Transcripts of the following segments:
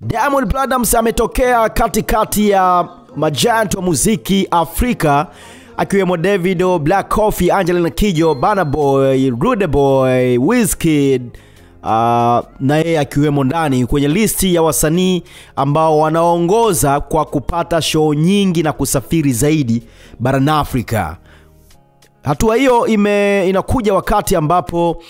Diamond Platnumz ametokea katikati ya majiant wa muziki Afrika akiwemo Davido, Black Coffee, Angelina Kidjo, Burna Boy, Rude Boy, Wizkid na yeye akiwemo ndani kwenye listi ya wasanii ambao wanaongoza kwa kupata show nyingi na kusafiri zaidi barani Afrika. Hatua hiyo inakuja wakati ambapo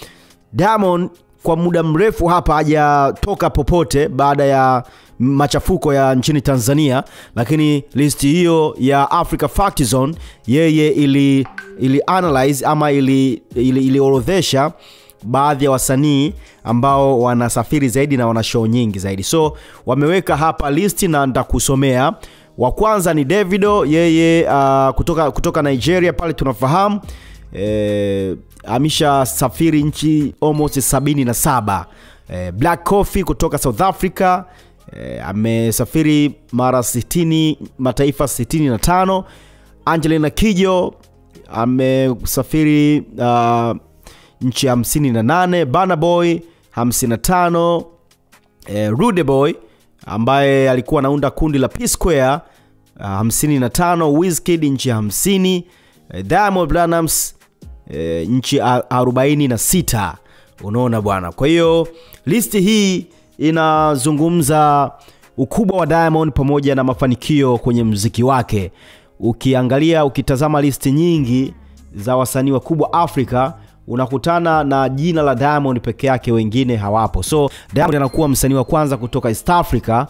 Diamond kwa muda mrefu hapa hajatoka popote baada ya machafuko ya nchini Tanzania, lakini listi hiyo ya Africa Fact Zone yeye ili analyze ama ili orodhesha baadhi ya wasanii ambao wanasafiri zaidi na wana show nyingi zaidi. So wameweka hapa listi na nitakusomea. Wa kwanza ni Davido, yeye kutoka Nigeria pale tunafahamu. Amisha safiri nchi almost 77. Black Coffee kutoka South Africa, amesafiri mara 60 mataifa 65. Angelina Kidjo amesafiri nchi 58. Burna Boy 55. Rude Boy ambaye alikuwa anaunda kundi la P Square 55. Wizkid nchi 50. Diamond Platnumz nchi 46. Unaona bwana. Kwa hiyo listi hii inazungumza ukubwa wa Diamond pamoja na mafanikio kwenye muziki wake. Ukitazama listi nyingi za wasanii wakubwa Afrika, unakutana na jina la Diamond peke yake, wengine hawapo. So Diamond anakuwa msanii wa kwanza kutoka East Africa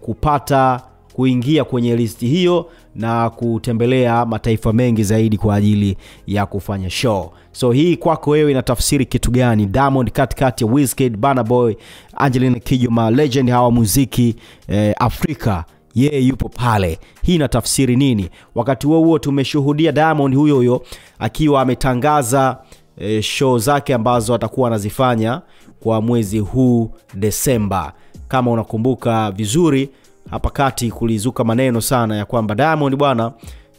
kupata kuingia kwenye listi hiyo na kutembelea mataifa mengi zaidi kwa ajili ya kufanya show. So hii kwako wewe inatafsiri kitu gani? Diamond katikati ya Wizkid, Burna Boy, Angelina Kidjo, ma legend hawa muziki Afrika, yeye yupo pale. Hii inatafsiri nini? Wakati huo tumeshuhudia Diamond huyo akiwa ametangaza show zake ambazo atakuwa anazifanya kwa mwezi huu Desemba. Kama unakumbuka vizuri, hapa kati kulizuka maneno sana ya kwamba Diamond bwana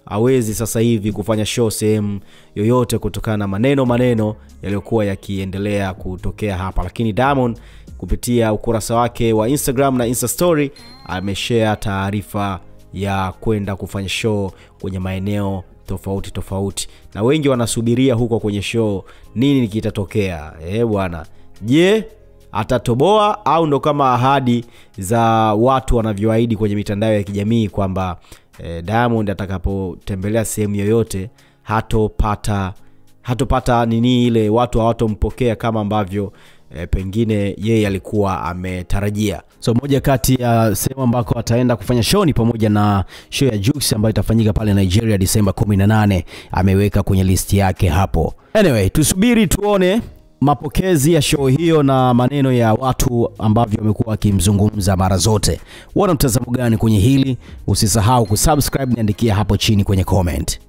hawezi sasa hivi kufanya show sehemu yoyote kutokana na maneno yaliyokuwa yakiendelea kutokea hapa. Lakini Diamond kupitia ukurasa wake wa Instagram na Insta story ameshare taarifa ya kwenda kufanya show kwenye maeneo tofauti, na wengi wanasubiria huko kwenye show nini kitatokea. Bwana, je, atatoboa au ndo kama ahadi za watu wanavyoahidi kwenye mitandao ya kijamii kwamba Diamond atakapotembelea sehemu yoyote hatopata nini ile, watu hawatompokea kama ambavyo pengine yeye alikuwa ametarajia. So moja kati ya sehemu ambako ataenda kufanya show ni pamoja na show ya Jux ambayo itafanyika pale Nigeria Disemba 18, ameweka kwenye listi yake hapo. Anyway, tusubiri tuone mapokezi ya show hiyo na maneno ya watu ambavyo wamekuwa wakimzungumza mara zote. Wana mtazamo gani kwenye hili? Usisahau kusubscribe, niandikia hapo chini kwenye comment.